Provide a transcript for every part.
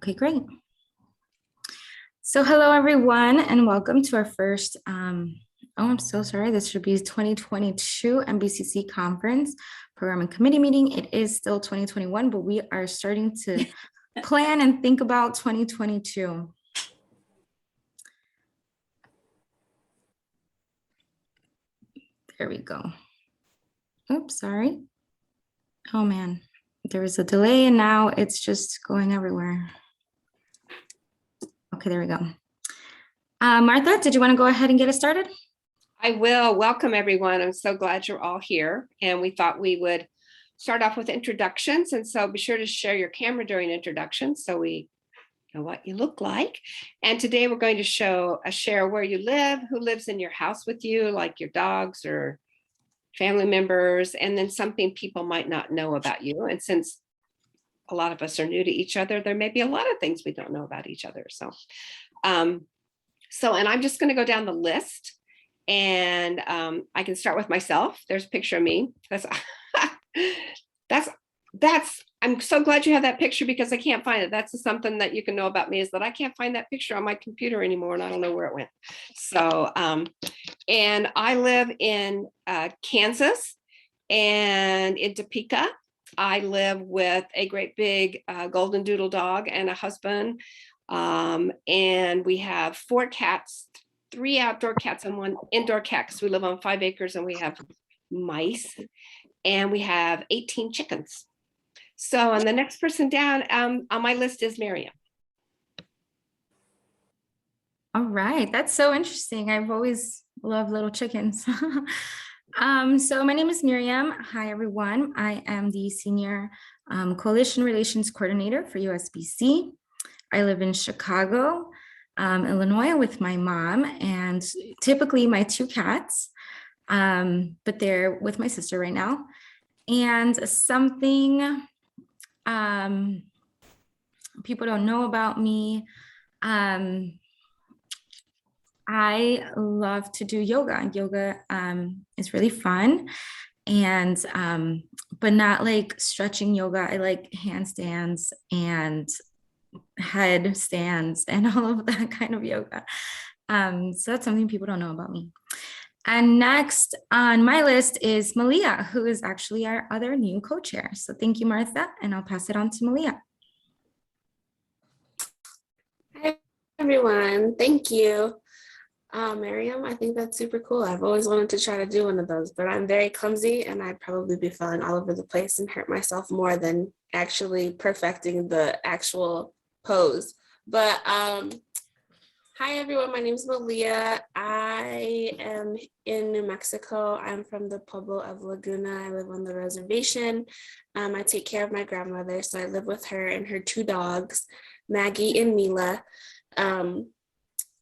Okay, great. So hello, everyone, and welcome to our first, I'm so sorry, this should be 2022 MBCC Conference Program and Committee Meeting. It is still 2021, but we are starting to plan and think about 2022. There we go. Oops, sorry. Oh man, there was a delay and now it's just going everywhere. Okay, there we go. Martha, did you want to go ahead and get us started? I will. Welcome, everyone. I'm so glad you're all here. And we thought we would start off with introductions. And so be sure to share your camera during introductions so we know what you look like. And today we're going to share where you live, who lives in your house with you, like your dogs or family members, and then something people might not know about you. And since a lot of us are new to each other, there may be a lot of things we don't know about each other. And I'm just going to go down the list, and I can start with myself. There's a picture of me. I'm so glad you have that picture because I can't find it. That's something that you can know about me, is that I can't find that picture on my computer anymore, and I don't know where it went. So, and I live in Kansas and in Topeka. I live with a great big golden doodle dog and a husband. And we have 4 cats, 3 outdoor cats and 1 indoor cat, because we live on 5 acres, and we have mice, and we have 18 chickens. So, and the next person down on my list is Miriam. All right, that's so interesting. I've always loved little chickens. So my name is Miriam. Hi, everyone. I am the Senior Coalition Relations Coordinator for USBC. I live in Chicago, Illinois with my mom and typically my 2 cats, but they're with my sister right now. And something people don't know about me, I love to do yoga. Yoga is really fun, and but not like stretching yoga. I like handstands and headstands and all of that kind of yoga. So that's something people don't know about me. And next on my list is Malia, who is actually our other new co-chair. So thank you, Martha, and I'll pass it on to Malia. Hi, everyone. Thank you. Miriam, I think that's super cool. I've always wanted to try to do one of those, but I'm very clumsy and I'd probably be falling all over the place and hurt myself more than actually perfecting the actual pose. But hi, everyone. My name is Malia. I am in New Mexico. I'm from the Pueblo of Laguna. I live on the reservation. I take care of my grandmother, so I live with her and her 2 dogs, Maggie and Mila.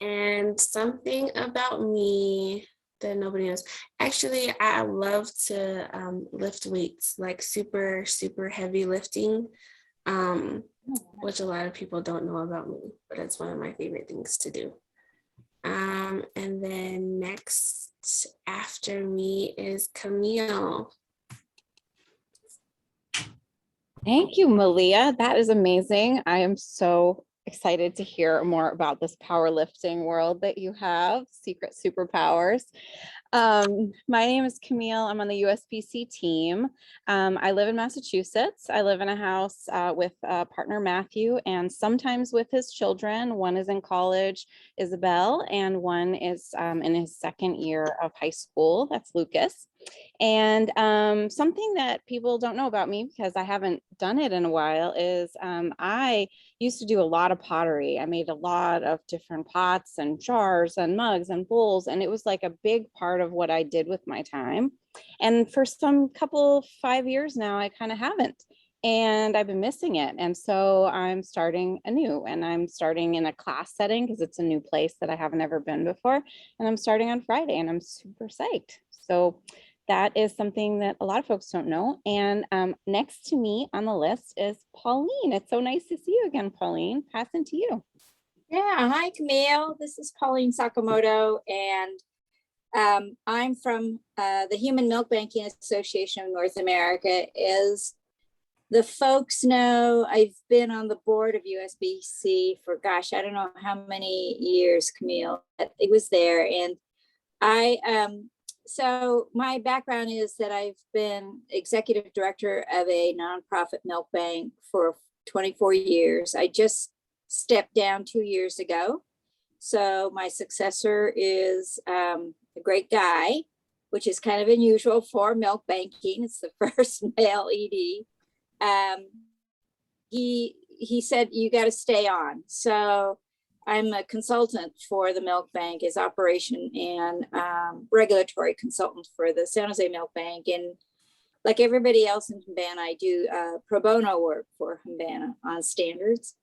And something about me that nobody knows. Actually, I love to lift weights, like super, super heavy lifting, which a lot of people don't know about me, but it's one of my favorite things to do. And then next after me is Camille. Thank you, Malia. That is amazing. I am so excited to hear more about this powerlifting world that you have, secret superpowers. My name is Camille. I'm on the USBC team. I live in Massachusetts. I live in a house with partner Matthew and sometimes with his children. One is in college, Isabel, and one is in his 2nd year of high school. That's Lucas. And something that people don't know about me, because I haven't done it in a while, is I used to do a lot of pottery. I made a lot of different pots and jars and mugs and bowls, and it was like a big part of what I did with my time. And for some 5 years now, I kind of haven't. And I've been missing it. And so I'm starting anew, and I'm starting in a class setting because it's a new place that I haven't ever been before. And I'm starting on Friday, and I'm super psyched. So that is something that a lot of folks don't know. And next to me on the list is Pauline. It's so nice to see you again, Pauline. Passing to you. Yeah, hi Camille. This is Pauline Sakamoto, and I'm from the Human Milk Banking Association of North America. Is the folks know I've been on the board of USBC for, gosh, I don't know how many years, Camille. It was there. And so my background is that I've been executive director of a nonprofit milk bank for 24 years. I just stepped down 2 years ago. So my successor is a great guy, which is kind of unusual for milk banking. It's the first male ED. He said, you got to stay on. So I'm a consultant for the milk bank, as operation and regulatory consultant for the San Jose Milk Bank. And like everybody else in Humana, I do pro bono work for Humana on standards.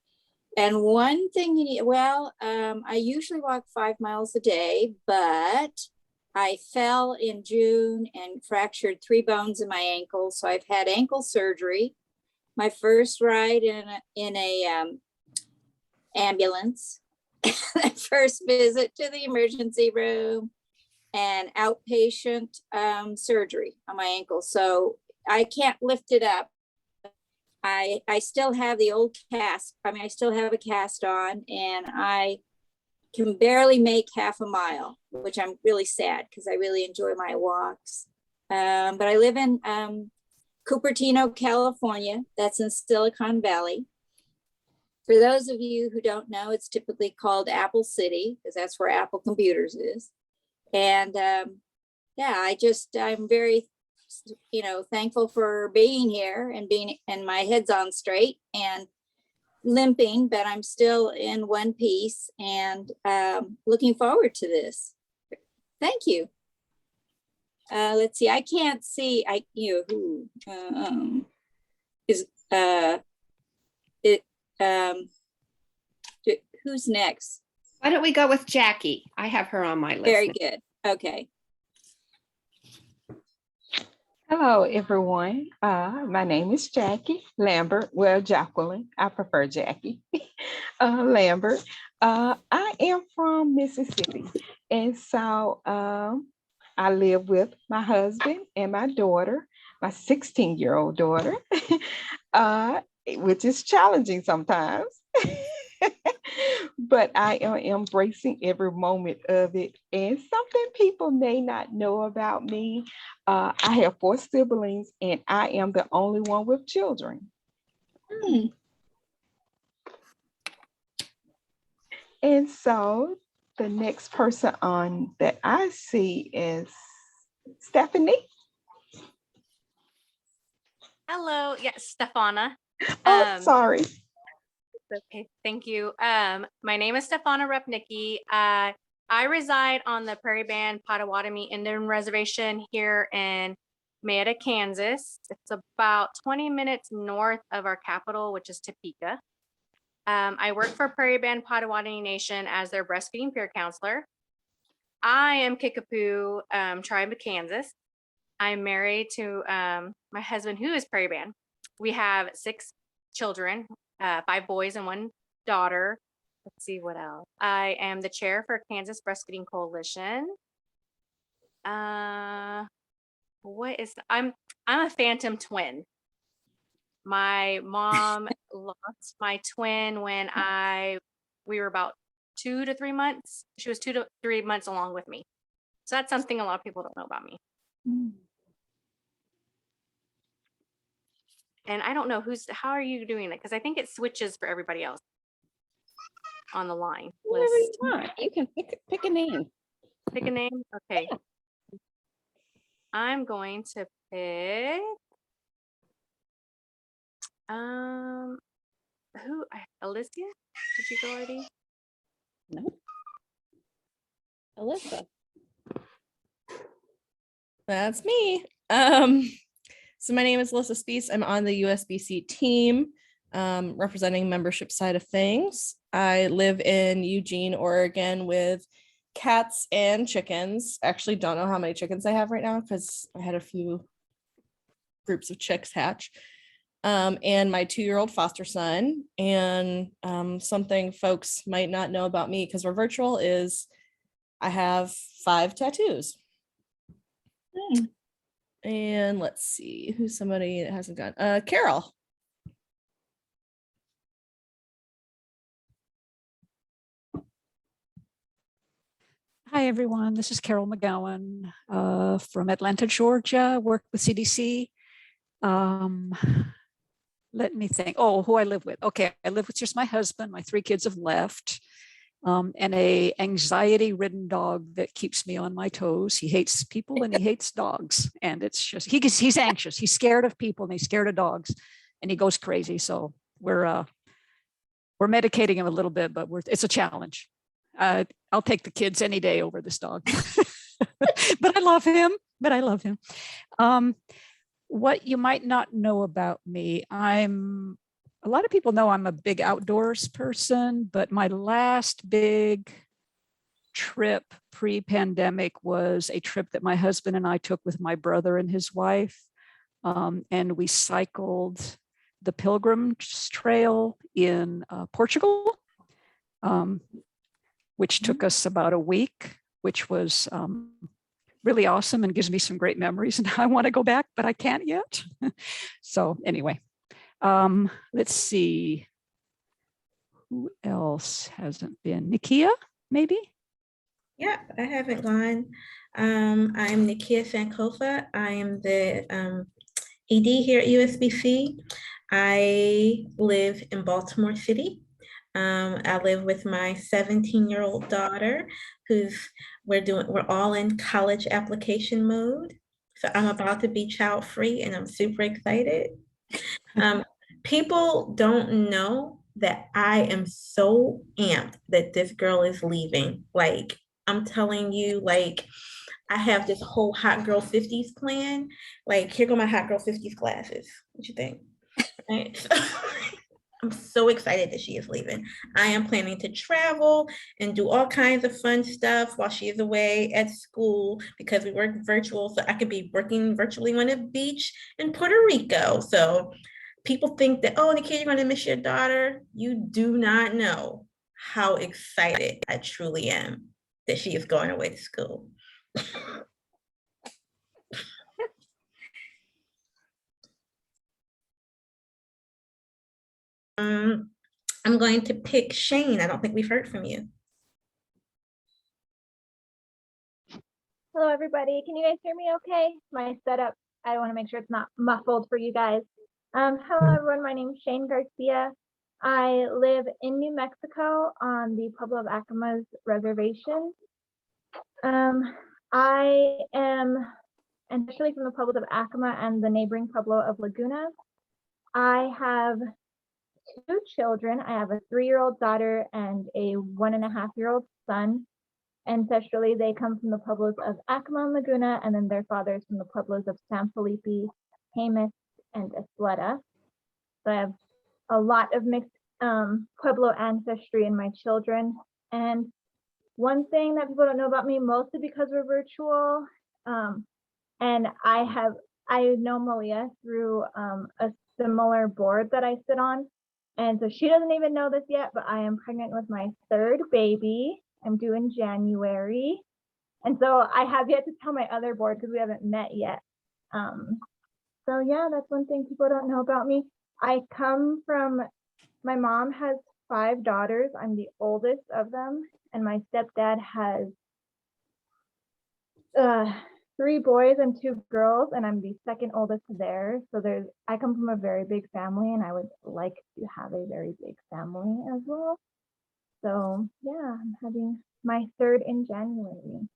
And one thing you need, well, I usually walk 5 miles a day, but I fell in June and fractured 3 bones in my ankle. So I've had ankle surgery. My first ride in a ambulance, first visit to the emergency room, and outpatient surgery on my ankle. So I can't lift it up. I still have the old cast. I mean, I still have a cast on, and I can barely make half a mile, which I'm really sad because I really enjoy my walks. But I live in Cupertino, California. That's in Silicon Valley. For those of you who don't know, it's typically called Apple City because that's where Apple Computers is. And yeah, I'm very, thankful for being here and my head's on straight and limping, but I'm still in one piece and looking forward to this. Thank you. Let's see, I can't see, who's next? Why don't we go with Jackie? I have her on my list. Very good. Okay. Hello, everyone. My name is Jackie Lambert. Well, Jacqueline. I prefer Jackie Lambert. I am from Mississippi. And so I live with my husband and my daughter, my 16-year-old daughter, which is challenging sometimes. But I am embracing every moment of it. And something people may not know about me, I have 4 siblings and I am the only one with children. And so the next person on that I see is Stephanie. Hello, yes, Stefana. Oh, sorry. Okay, thank you. My name is Stefana Repnicki. I reside on the Prairie Band Potawatomi Indian Reservation here in Marietta, Kansas. It's about 20 minutes north of our capital, which is Topeka. I work for Prairie Band Potawatomi Nation as their breastfeeding peer counselor. I am Kickapoo tribe of Kansas. I'm married to my husband, who is Prairie Band. We have 6 children, 5 boys and 1 daughter. Let's see what else. I am the chair for Kansas Breastfeeding Coalition. I'm a phantom twin. My mom lost my twin when we were about 2 to 3 months. She was 2 to 3 months along with me. So that's something a lot of people don't know about me. And I don't know how are you doing it? Because I think it switches for everybody else on the line Whatever you list. want. You can pick a name. Pick a name. Okay. I'm going to pick Alicia? Did you go already? No. Alyssa. That's me. So my name is Alyssa Spees. I'm on the USBC team, representing membership side of things. I live in Eugene, Oregon with cats and chickens. Actually don't know how many chickens I have right now because I had a few groups of chicks hatch. And my 2-year-old foster son. And something folks might not know about me because we're virtual is I have 5 tattoos. And let's see who's somebody that hasn't gone. Carol. Hi, everyone. This is Carol McGowan from Atlanta, Georgia, work with CDC. Let me think. Oh, who I live with. Okay, I live with just my husband. My 3 kids have left. And a anxiety-ridden dog that keeps me on my toes. He hates people and he hates dogs. And it's just, he's anxious. He's scared of people and he's scared of dogs and he goes crazy. So we're medicating him a little bit, but it's a challenge. I'll take the kids any day over this dog. But I love him. What you might not know about me, a lot of people know I'm a big outdoors person, but my last big trip pre-pandemic was a trip that my husband and I took with my brother and his wife. And we cycled the Pilgrim's Trail in Portugal, which took us about a week, which was really awesome and gives me some great memories. And I want to go back, but I can't yet. So anyway, let's see. Who else hasn't been? Nikia, maybe? Yeah, I haven't gone. I'm Nikia Sankofa. I am the ED here at USBC. I live in Baltimore City. I live with my 17-year-old daughter, we're all in college application mode. So I'm about to be child free and I'm super excited. People don't know that I am so amped that this girl is leaving. Like, I'm telling you, like, I have this whole Hot Girl 50s plan. Like, here go my Hot Girl 50s glasses. What you think? Right? I'm so excited that she is leaving. I am planning to travel and do all kinds of fun stuff while she is away at school because we work virtual. So I could be working virtually on a beach in Puerto Rico. So people think that, oh, Nikki, you're going to miss your daughter. You do not know how excited I truly am that she is going away to school. I'm going to pick Shane. I don't think we've heard from you. Hello, everybody. Can you guys hear me okay? My setup, I want to make sure it's not muffled for you guys. Hello, everyone. My name is Shane Garcia. I live in New Mexico on the Pueblo of Acamas reservation. I am initially from the Pueblo of Acama and the neighboring Pueblo of Laguna. I have 2 children. I have a 3-year-old daughter and a 1.5-year-old son. Ancestrally, they come from the Pueblos of Acama and Laguna, and then their fathers from the Pueblos of San Felipe, Jemez, and Isleta. So I have a lot of mixed Pueblo ancestry in my children. And one thing that people don't know about me, mostly because we're virtual, and I know Malia through a similar board that I sit on. And so she doesn't even know this yet, but I am pregnant with my 3rd baby. I'm due in January. And so I have yet to tell my other board because we haven't met yet. So yeah, that's one thing people don't know about me. I come from, my mom has 5 daughters. I'm the oldest of them. And my stepdad has 3 boys and 2 girls, and I'm the 2nd oldest there. So I come from a very big family, and I would like to have a very big family as well. So yeah, I'm having my 3rd in January.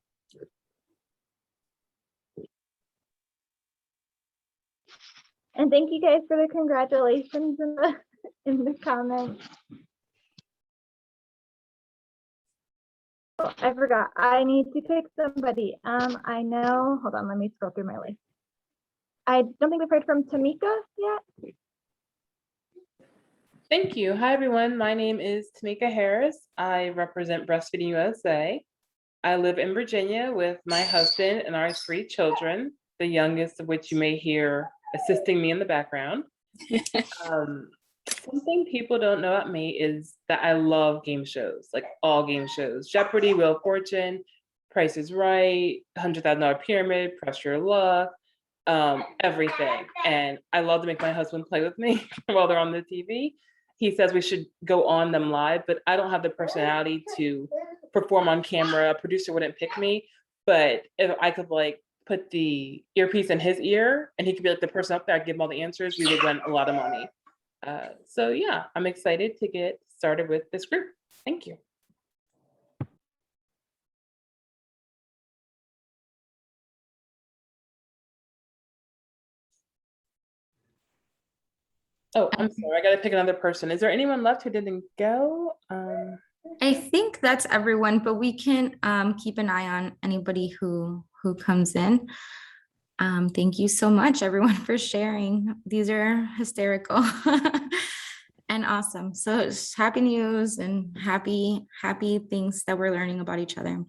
And thank you guys for the congratulations in the comments. Oh, I forgot. I need to pick somebody. I know. Hold on. Let me scroll through my list. I don't think we've heard from Tamika yet. Thank you. Hi, everyone. My name is Tamika Harris. I represent Breastfeeding USA. I live in Virginia with my husband and our 3 children, the youngest of which you may hear assisting me in the background. Something people don't know about me is that I love game shows, like all game shows. Jeopardy, Wheel of Fortune, Price is Right, $100,000 Pyramid, Press Your Luck, everything. And I love to make my husband play with me while they're on the TV. he says we should go on them live, but I don't have the personality to perform on camera. A producer wouldn't pick me. But if I could like put the earpiece in his ear and he could be like the person up there, I'd give him all the answers, we would win a lot of money. So yeah, I'm excited to get started with this group. Thank you. Oh, I'm sorry, I gotta pick another person. Is there anyone left who didn't go? I think that's everyone, but we can keep an eye on anybody who comes in. Thank you so much, everyone, for sharing. These are hysterical and awesome. So it's happy news and happy things that we're learning about each other.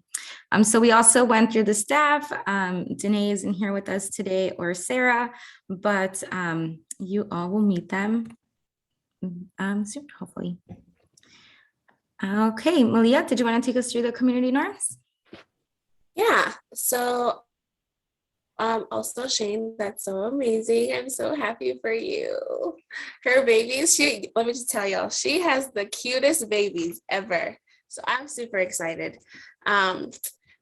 So we also went through the staff. Danae isn't here with us today, or Sarah, but you all will meet them soon, hopefully. Okay, Malia, did you want to take us through the community norms? Yeah, so also Shane, that's so amazing. I'm so happy for you. Her babies, let me just tell y'all, she has the cutest babies ever. So I'm super excited.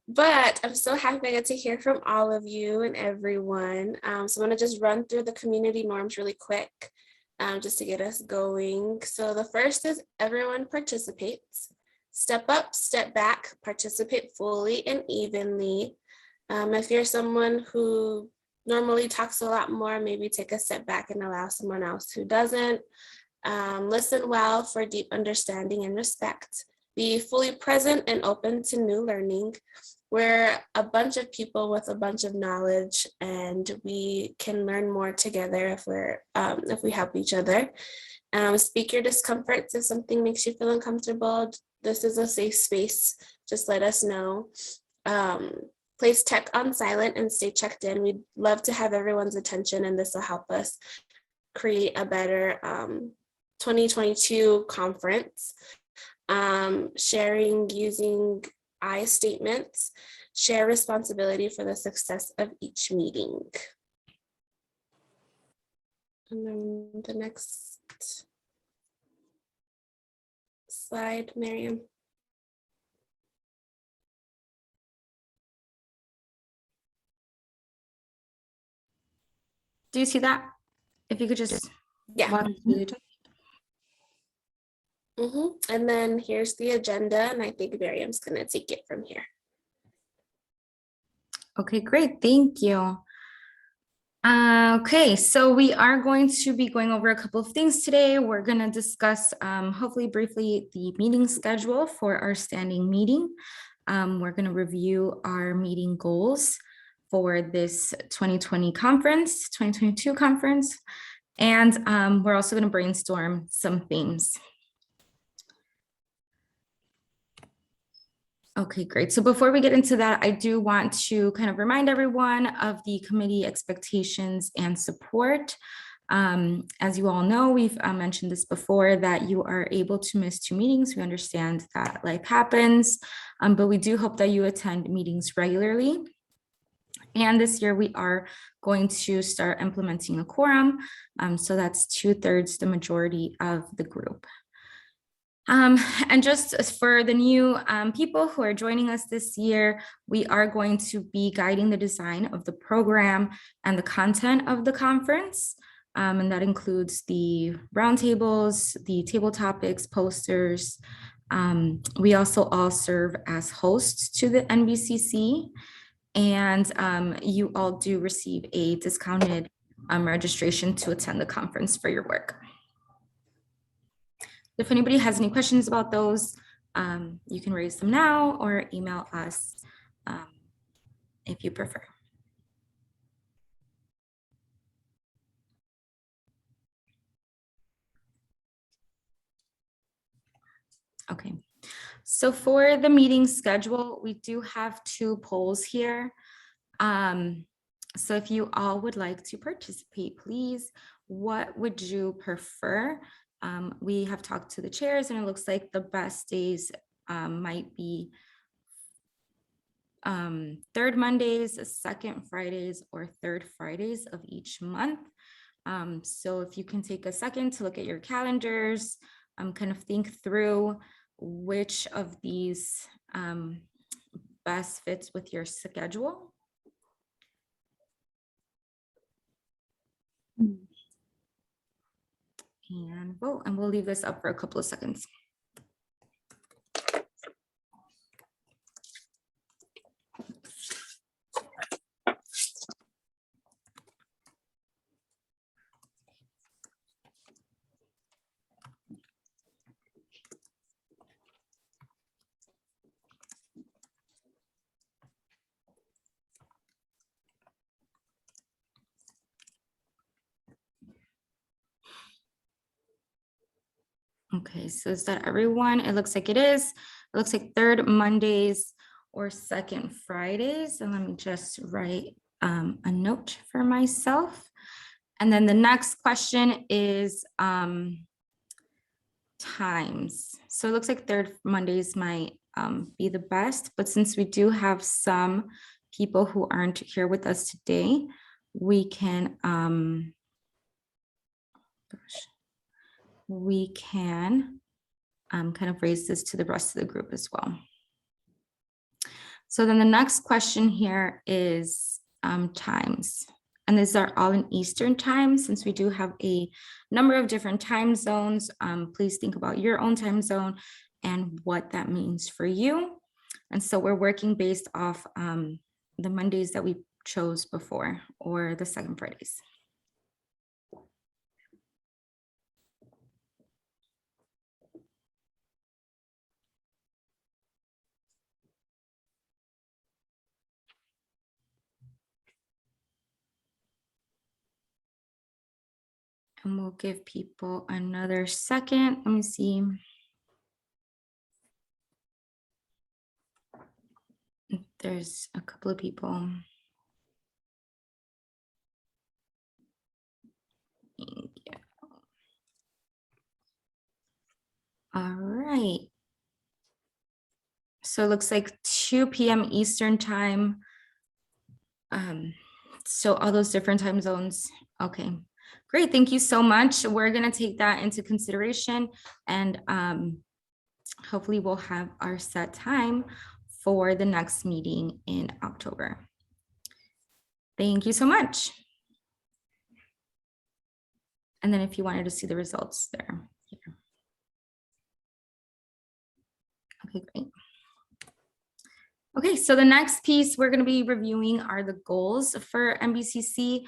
But I'm so happy I get to hear from all of you and everyone. So I'm gonna just run through the community norms really quick, just to get us going. So the first is everyone participates. Step up, step back, participate fully and evenly. If you're someone who normally talks a lot more, maybe take a step back and allow someone else who doesn't. Listen well for deep understanding and respect. Be fully present and open to new learning. We're a bunch of people with a bunch of knowledge, and we can learn more together if we help each other. Speak your discomforts if something makes you feel uncomfortable. This is a safe space. Just let us know. Place tech on silent and stay checked in. We'd love to have everyone's attention, and this will help us create a better 2022 conference. Sharing using I statements. Share responsibility for the success of each meeting. And then the next slide, Miriam. Do you see that? If you could just walk through the And then here's the agenda, and I think Miriam's gonna take it from here. Okay, great, thank you. Okay, so we are going to be going over a couple of things today. We're gonna discuss, hopefully briefly, the meeting schedule for our standing meeting. We're gonna review our meeting goals for this 2022 conference. And we're also gonna brainstorm some themes. Okay, great. So before we get into that, I do want to kind of remind everyone of the committee expectations and support. As you all know, we've mentioned this before, that you are able to miss 2 meetings. We understand that life happens, but we do hope that you attend meetings regularly. And this year we are going to start implementing a quorum. So that's 2/3 the majority of the group. And just as for the new people who are joining us this year, we are going to be guiding the design of the program and the content of the conference. And that includes the roundtables, the table topics, posters. We also all serve as hosts to the NBCC, and you all do receive a discounted registration to attend the conference for your work. If anybody has any questions about those, you can raise them now or email us if you prefer. Okay, so for the meeting schedule, we do have 2 polls here. So if you all would like to participate, please, what would you prefer? We have talked to the chairs, and it looks like the best days might be 3rd Mondays, 2nd Fridays, or 3rd Fridays of each month. So if you can take a second to look at your calendars, kind of think through which of these best fits with your schedule. And vote, and we'll leave this up for a couple of seconds. Okay, so is that everyone? It looks like it is. It looks like third Mondays or second Fridays. And let me just write a note for myself. And then the next question is times. So it looks like third Mondays might be the best, but since we do have some people who aren't here with us today, we can kind of raise this to the rest of the group as well. So then the next question here is times. And these are all in Eastern time. Since we do have a number of different time zones, please think about your own time zone and what that means for you. And so we're working based off the Mondays that we chose before, or the second Fridays. And we'll give people another second. Let me see. There's a couple of people. Thank you. All right. So it looks like 2 p.m. Eastern time. So all those different time zones. Okay, great. Thank you so much. We're going to take that into consideration, and hopefully we'll have our set time for the next meeting in October. Thank you so much. And then if you wanted to see the results there. Here. Okay, great. Okay, so the next piece we're going to be reviewing are the goals for MBCC.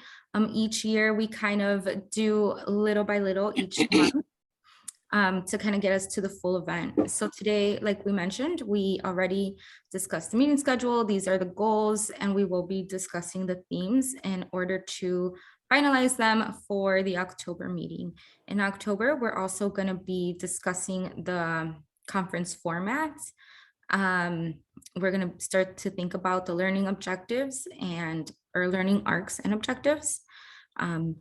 Each year we kind of do little by little each month to kind of get us to the full event. So today, like we mentioned, we already discussed the meeting schedule. These are the goals, and we will be discussing the themes in order to finalize them for the October meeting. In October, we're also going to be discussing the conference format. We're going to start to think about the learning objectives or learning arcs and objectives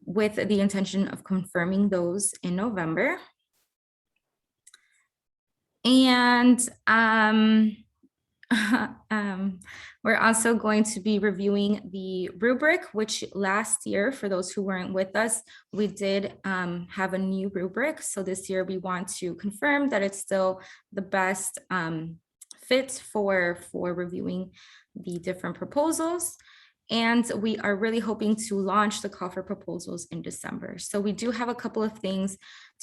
with the intention of confirming those in November. And we're also going to be reviewing the rubric, which last year, for those who weren't with us, we did have a new rubric. So this year we want to confirm that it's still the best fit for reviewing the different proposals. And we are really hoping to launch the call for proposals in December. So we do have a couple of things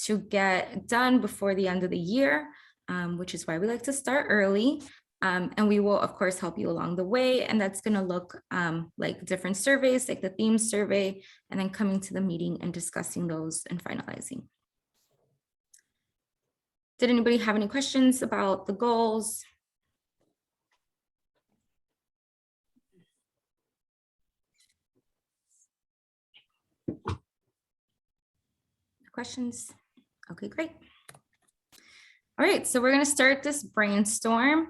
to get done before the end of the year, which is why we like to start early. And we will, of course, help you along the way. And that's going to look like different surveys, like the theme survey, and then coming to the meeting and discussing those and finalizing. Did anybody have any questions about the goals? Questions? Okay, great. All right, so we're going to start this brainstorm.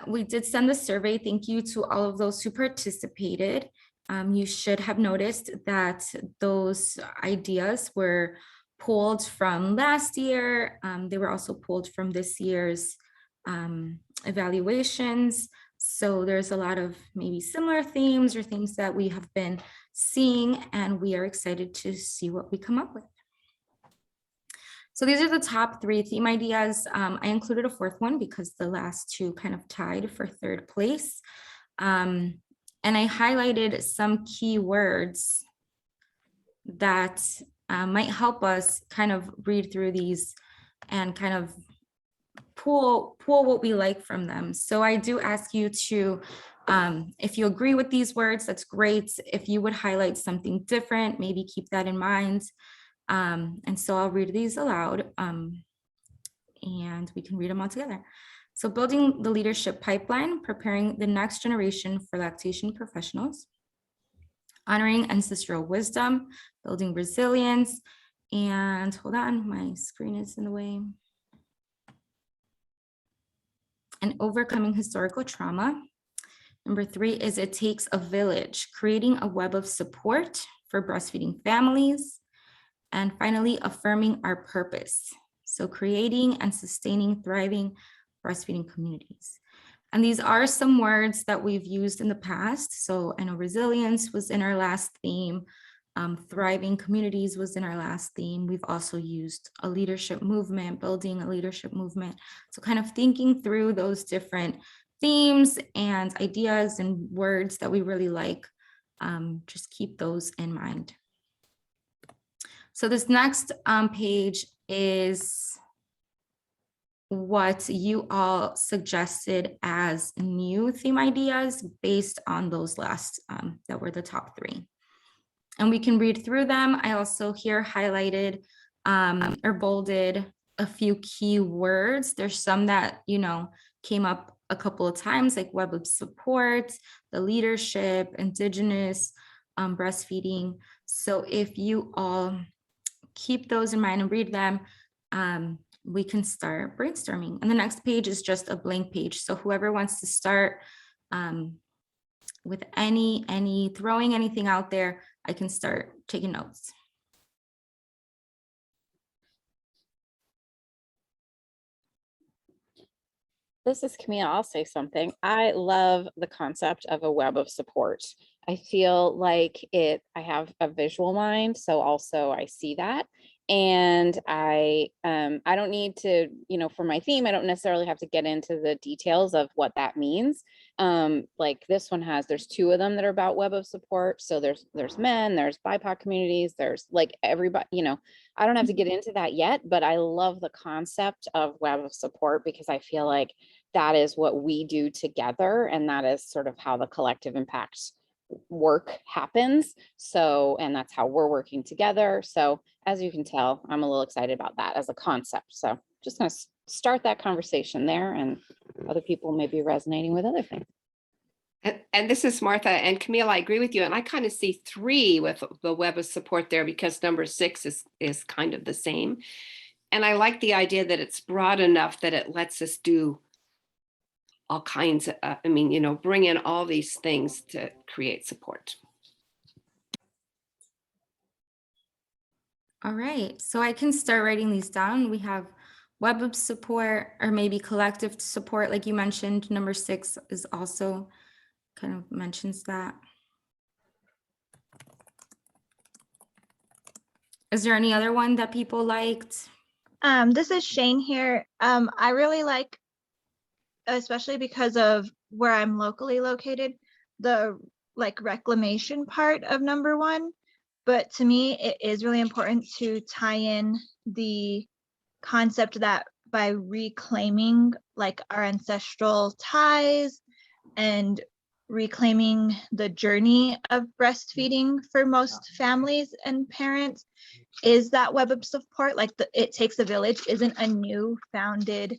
We did send the survey. Thank you to all of those who participated. You should have noticed that those ideas were pulled from last year. They were also pulled from this year's evaluations. So there's a lot of maybe similar themes or things that we have been seeing, and we are excited to see what we come up with. So these are the top 3 theme ideas. I included a 4th one because the last 2 kind of tied for 3rd place. And I highlighted some key words that might help us kind of read through these and kind of pull what we like from them. So I do ask you to, if you agree with these words, that's great. If you would highlight something different, maybe keep that in mind. And so I'll read these aloud and we can read them all together. So building the leadership pipeline, preparing the next generation for lactation professionals, honoring ancestral wisdom, building resilience, and hold on, my screen is in the way. And overcoming historical trauma. Number 3 is it takes a village, creating a web of support for breastfeeding families. And finally, affirming our purpose. So creating and sustaining thriving breastfeeding communities. And these are some words that we've used in the past. So I know resilience was in our last theme. Thriving communities was in our last theme. We've also used a leadership movement, building a leadership movement. So kind of thinking through those different themes and ideas and words that we really like, just keep those in mind. So this next page is what you all suggested as new theme ideas based on those last that were the top 3. And we can read through them. I also here highlighted or bolded a few key words. There's some that, you know, came up a couple of times, like web of support, the leadership, indigenous breastfeeding. So if you all keep those in mind and read them, we can start brainstorming. And the next page is just a blank page. So whoever wants to start with any throwing anything out there, I can start taking notes. This is Camille. I'll say something. I love the concept of a web of support. I feel like I have a visual mind, so also I see that. And I don't need to, you know, for my theme, I don't necessarily have to get into the details of what that means. Like this one there's 2 of them that are about web of support. So there's men, there's BIPOC communities, there's like everybody, you know, I don't have to get into that yet, but I love the concept of web of support because I feel like that is what we do together. And that is sort of how the collective impact work happens. So, and that's how we're working together. So as you can tell, I'm a little excited about that as a concept. So just going to start that conversation there, and other people may be resonating with other things. And this is Martha and Camille. I agree with you. And I kind of see 3 with the web of support there because number 6 is kind of the same. And I like the idea that it's broad enough that it lets us do all kinds of, I mean, you know, bring in all these things to create support. All right, so I can start writing these down. We have web of support or maybe collective support, like you mentioned. Number 6 is also kind of mentions that. Is there any other one that people liked? This is Shane here. I really like, especially because of where I'm locally located, the like reclamation part of number 1. But to me, it is really important to tie in the concept that by reclaiming like our ancestral ties and reclaiming the journey of breastfeeding for most families and parents is that web of support. Like it takes a village isn't a new founded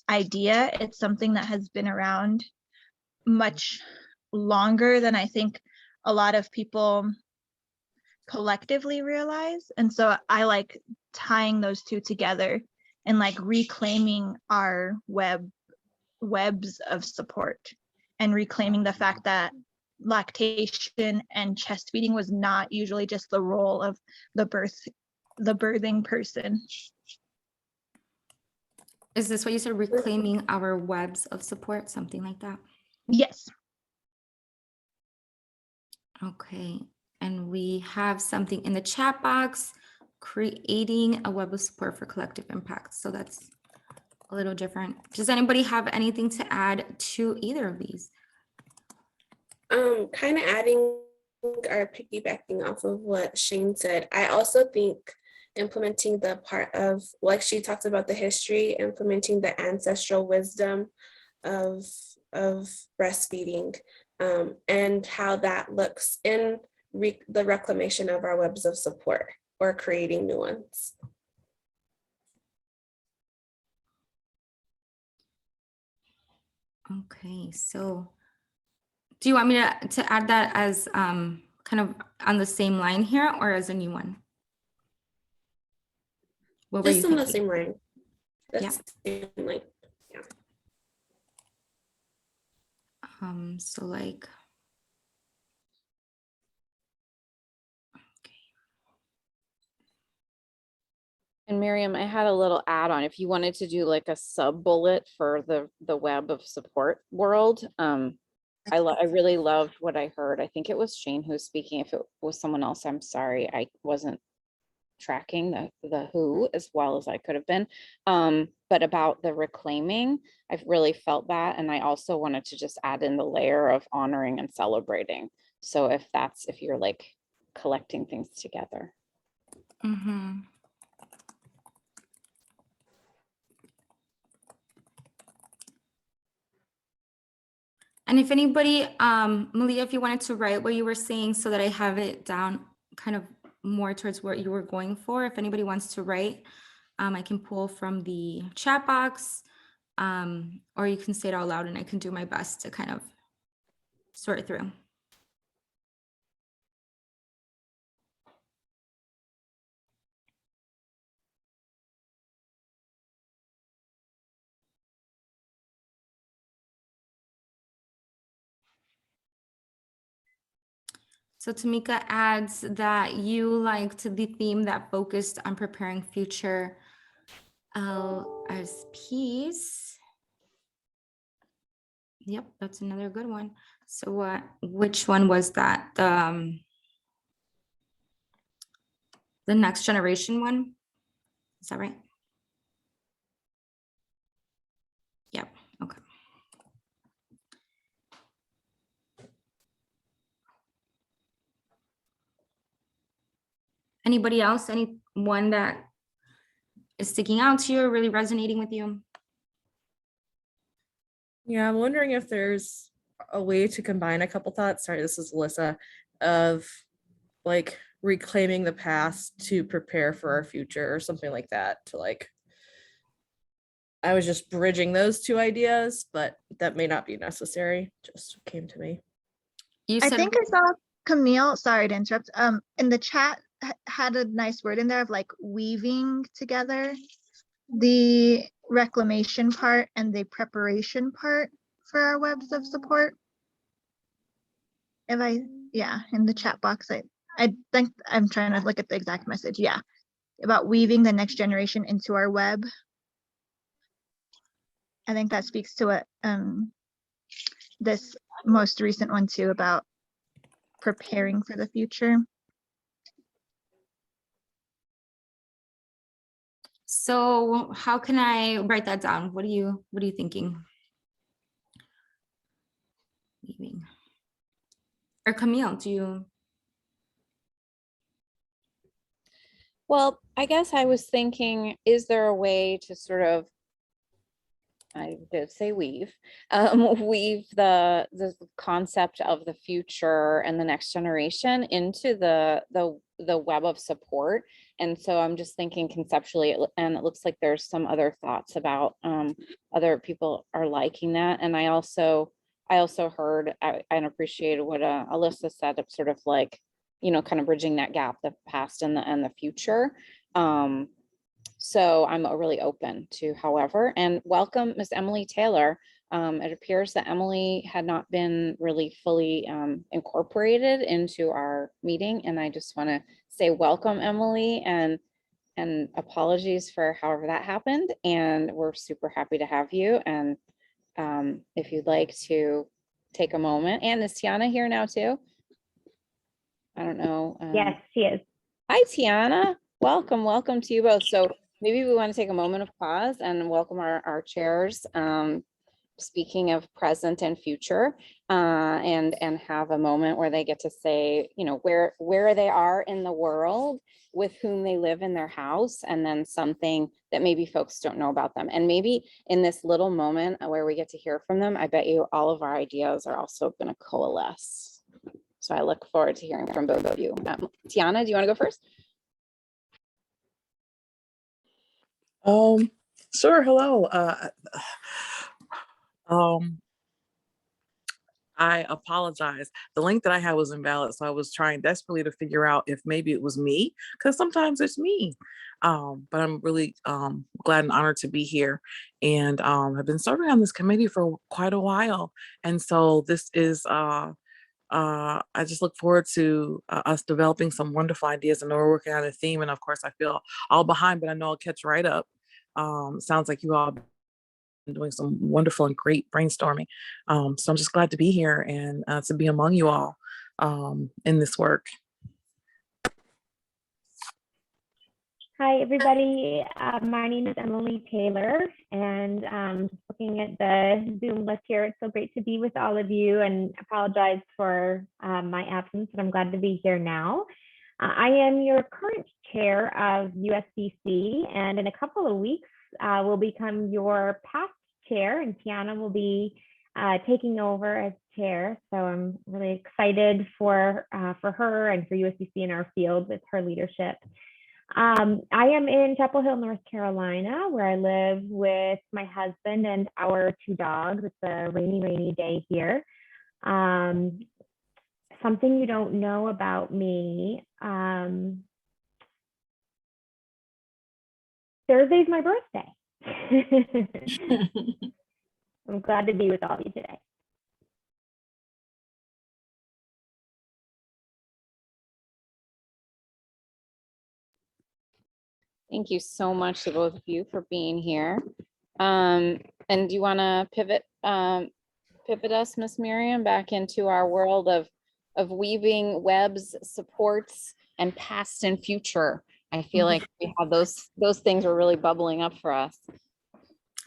idea. It's something that has been around much longer than I think a lot of people collectively realize. And so I like tying those 2 together and like reclaiming our webs of support and reclaiming the fact that lactation and chest feeding was not usually just the role of the birthing person. Is this what you said, reclaiming our webs of support, something like that? Yes. Okay, and we have something in the chat box. creating a web of support for collective impact. So that's a little different. Does anybody have anything to add to either of these? Kind of adding or piggybacking off of what Shane said, I also think implementing the part of, like she talked about the history, implementing the ancestral wisdom of breastfeeding, and how that looks in the reclamation of our webs of support or creating new ones. Okay, so do you want me to add that as kind of on the same line here or as a new one? What were you Just on the thinking? same line. Yeah. Like, yeah. So like, And Miriam, I had a little add-on. If you wanted to do like a sub bullet for the web of support world, I really loved what I heard. I think it was Shane who was speaking. If it was someone else, I'm sorry, I wasn't tracking the who as well as I could have been. But about the reclaiming, I've really felt that. And I also wanted to just add in the layer of honoring and celebrating. So if you're like collecting things together. mm-hmm. And if anybody, Malia, if you wanted to write what you were saying so that I have it down kind of more towards what you were going for, if anybody wants to write, I can pull from the chat box, or you can say it out loud and I can do my best to kind of sort it through. So Tamika adds that you liked the theme that focused on preparing future LSPs. Yep, that's another good one. So which one was that? The next generation one? Is that right? Yep, okay. Anybody else? Anyone that is sticking out to you or really resonating with you? Yeah, I'm wondering if there's a way to combine a couple thoughts. Sorry, this is Alyssa, of like reclaiming the past to prepare for our future or something like that. To like, I was just bridging those two ideas, but that may not be necessary. Just came to me. You I said think I saw Camille, sorry to interrupt, in the chat had a nice word in there of like weaving together the reclamation part and the preparation part for our webs of support. Yeah, in the chat box, I think I'm trying to look at the exact message. Yeah, about weaving the next generation into our web. I think that speaks to what this most recent one too, about preparing for the future. so. How can I write that down? What are you thinking? Leaving. Or Camille, do you? Well, I guess I was thinking, is there a way to sort of, I did say weave the concept of the future and the next generation into the web of support. And so I'm just thinking conceptually, and it looks like there's some other thoughts about other people are liking that. And I also heard and appreciated what Alyssa said of sort of like, you know, kind of bridging that gap, the past and the future. So I'm really open to however, and welcome Miss Emily Taylor. It appears that Emily had not been really fully incorporated into our meeting. And I just want to say welcome, Emily, and apologies for however that happened. And we're super happy to have you. And if you'd like to take a moment, and is Tiana here now too? I don't know. Yes, she is. Hi, Tiana. Welcome, welcome to you both. So maybe we want to take a moment of pause and welcome our chairs. Speaking of present and future, and have a moment where they get to say, you know, where they are in the world, with whom they live in their house, and then something that maybe folks don't know about them. And maybe in this little moment where we get to hear from them, I bet you all of our ideas are also going to coalesce. So I look forward to hearing from both of you. Tiana, do you want to go first? Sure. Hello. I apologize. The link that I had was invalid, so I was trying desperately to figure out if maybe it was me, because sometimes it's me. But I'm really glad and honored to be here, and I've been serving on this committee for quite a while, and so this is. I just look forward to us developing some wonderful ideas. I know we're working on a theme, and of course, I feel all behind, but I know I'll catch right up. Sounds like you all doing some wonderful and great brainstorming. So I'm just glad to be here and to be among you all in this work. Hi, everybody. My name is Emily Taylor, and looking at the Zoom list here, it's so great to be with all of you, and apologize for my absence, but I'm glad to be here now. I am your current chair of USBC, and in a couple of weeks, will become your past chair, and Tiana will be taking over as chair. So I'm really excited for her and for USBC in our field with her leadership. I am in Chapel Hill, North Carolina, where I live with my husband and our 2 dogs. It's a rainy, rainy day here. Something you don't know about me. Thursday's my birthday. I'm glad to be with all of you today. Thank you so much to both of you for being here. And do you want to pivot us, Miss Miriam, back into our world of weaving webs, supports, and past and future? I feel like we have those things are really bubbling up for us.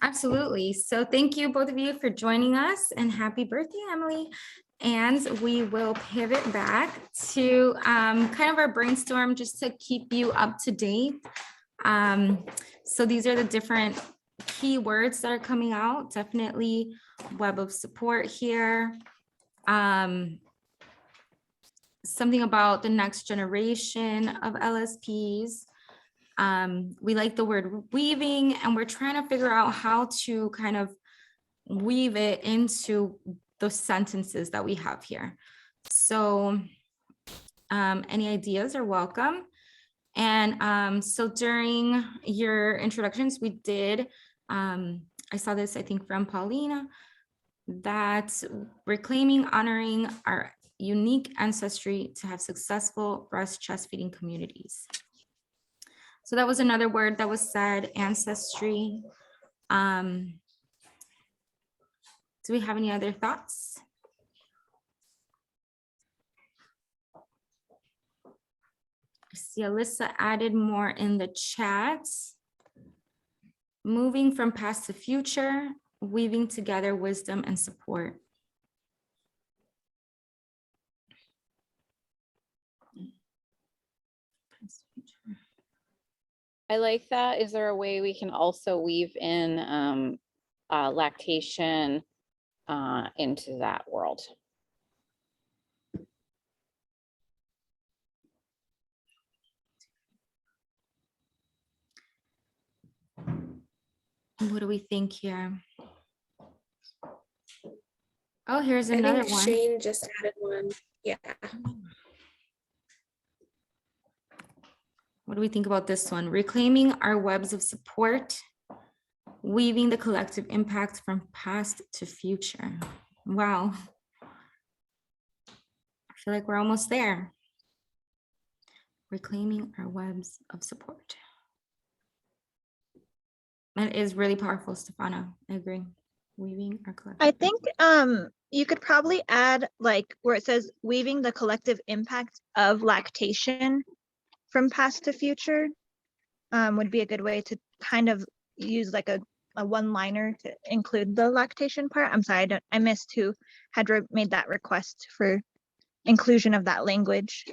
Absolutely. So thank you both of you for joining us, and happy birthday, Emily. And we will pivot back to kind of our brainstorm just to keep you up to date. So these are the different keywords that are coming out. Definitely web of support here. Something about the next generation of LSPs. We like the word weaving, and we're trying to figure out how to kind of weave it into those sentences that we have here. So any ideas are welcome. And so during your introductions, we did, I saw this, I think, from Paulina, that reclaiming, honoring our unique ancestry to have successful breast chest feeding communities. So that was another word that was said, ancestry. Do we have any other thoughts? I see Alyssa added more in the chat. Moving from past to future, weaving together wisdom and support. I like that. Is there a way we can also weave in lactation into that world? What do we think here? Oh, here's I another think one. Shane just added one. Yeah. What do we think about this one? Reclaiming our webs of support, weaving the collective impact from past to future. Wow. I feel like we're almost there. Reclaiming our webs of support. That is really powerful, Stefano. I agree. Weaving our collective. I think you could probably add like where it says weaving the collective impact of lactation from past to future. would be a good way to kind of use like a one-liner to include the lactation part. I'm sorry, I missed who had made that request for inclusion of that language.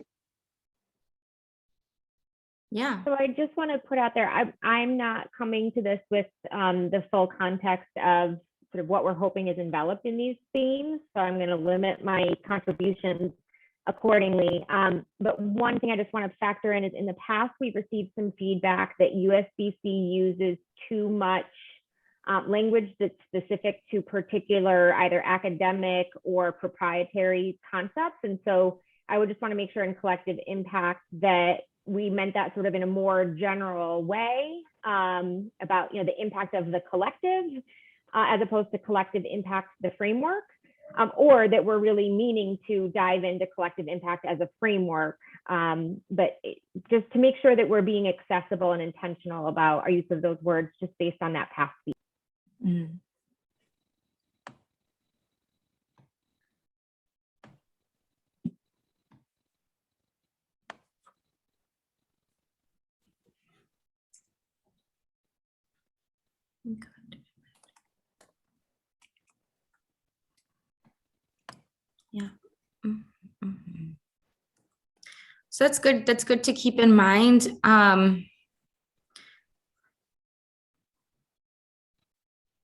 Yeah. So I just want to put out there, I'm not coming to this with the full context of sort of what we're hoping is enveloped in these themes. So I'm going to limit my contributions accordingly. But one thing I just want to factor in is in the past, we've received some feedback that USBC uses too much language that's specific to particular either academic or proprietary concepts. And so I would just want to make sure in collective impact that we meant that sort of in a more general way about, the impact of the collective as opposed to collective impact, the framework, or that we're really meaning to dive into collective impact as a framework. But just to make sure that we're being accessible and intentional about our use of those words just based on that past feedback. Mm. Yeah. Mm-hmm. So that's good. That's good to keep in mind.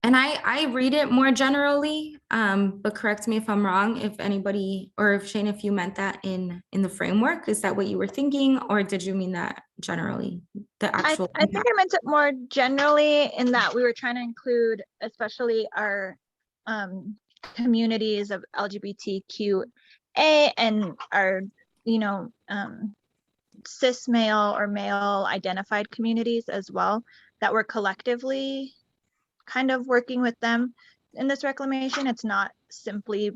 And I read it more generally, but correct me if I'm wrong, if anybody, or if Shane, if you meant that in the framework, is that what you were thinking, or did you mean that generally, the actual? I think I meant it more generally in that we were trying to include especially our communities of LGBTQA and our, cis male or male identified communities as well, that we're collectively kind of working with them in this reclamation. It's not simply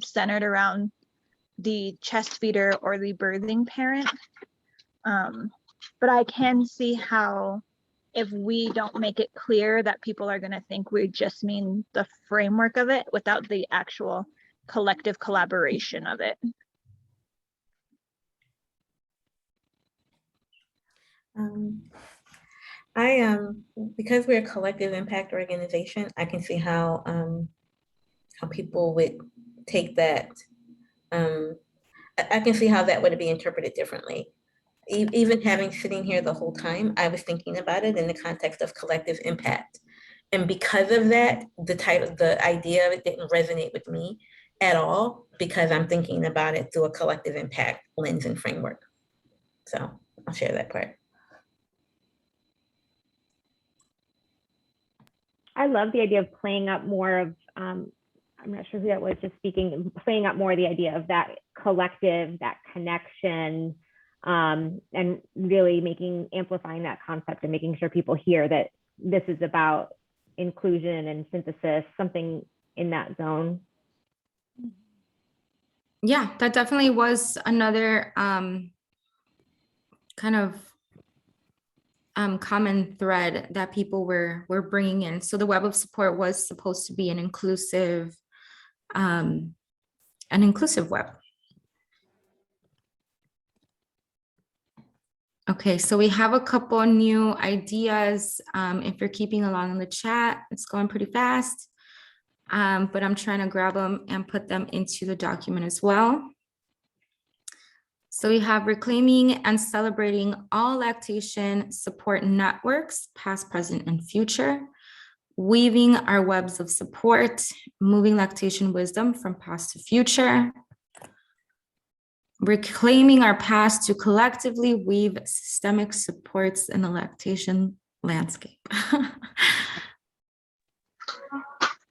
centered around the chest feeder or the birthing parent. But I can see how if we don't make it clear that people are going to think we just mean the framework of it without the actual collective collaboration of it. Because we're a collective impact organization, I can see how people would take that. I can see how that would be interpreted differently. Even having sitting here the whole time, I was thinking about it in the context of collective impact. And because of that, the idea of it didn't resonate with me at all, because I'm thinking about it through a collective impact lens and framework. So I'll share that part. I love the idea of playing up more of, I'm not sure who that was just speaking, playing up more the idea of that collective, that connection, and really amplifying that concept and making sure people hear that this is about inclusion and synthesis, something in that zone. Yeah, that definitely was another kind of common thread that people were bringing in. So the web of support was supposed to be an inclusive web. Okay, so we have a couple new ideas. If you're keeping along in the chat, it's going pretty fast, but I'm trying to grab them and put them into the document as well. So we have reclaiming and celebrating all lactation support networks, past, present, and future, weaving our webs of support, moving lactation wisdom from past to future, reclaiming our past to collectively weave systemic supports in the lactation landscape.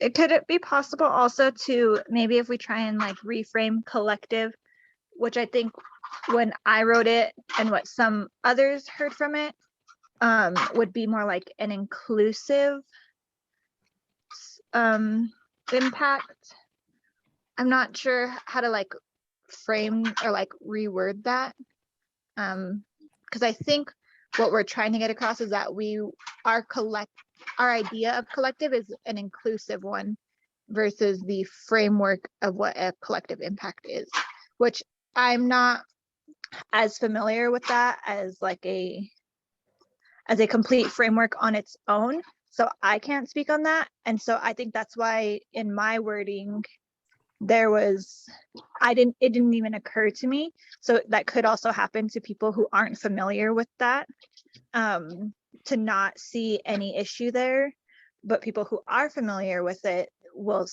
Could it be possible also to maybe if we try and like reframe collective, which I think when I wrote it and what some others heard from it would be more like an inclusive impact. I'm not sure how to like frame or like reword that, because I think what we're trying to get across is that our idea of collective is an inclusive one versus the framework of what a collective impact is, which I'm not as familiar with that as like a as a complete framework on its own. So I can't speak on that. And so I think that's why in my wording, it didn't even occur to me. So that could also happen to people who aren't familiar with that, to not see any issue there. But people who are familiar with it will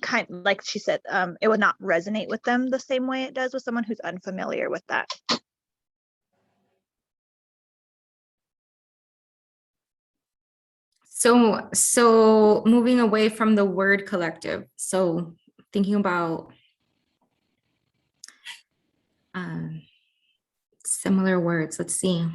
kind of, like she said, it would not resonate with them the same way it does with someone who's unfamiliar with that. So moving away from the word collective. So thinking about similar words. Let's see.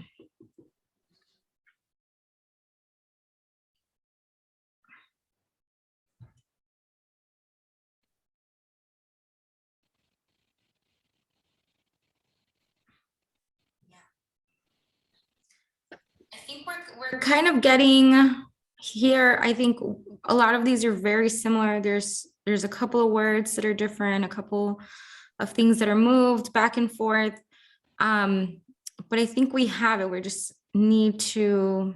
I think we're kind of getting here. I think a lot of these are very similar. There's a couple of words that are different, a couple of things that are moved back and forth. But I think we have it. We just need to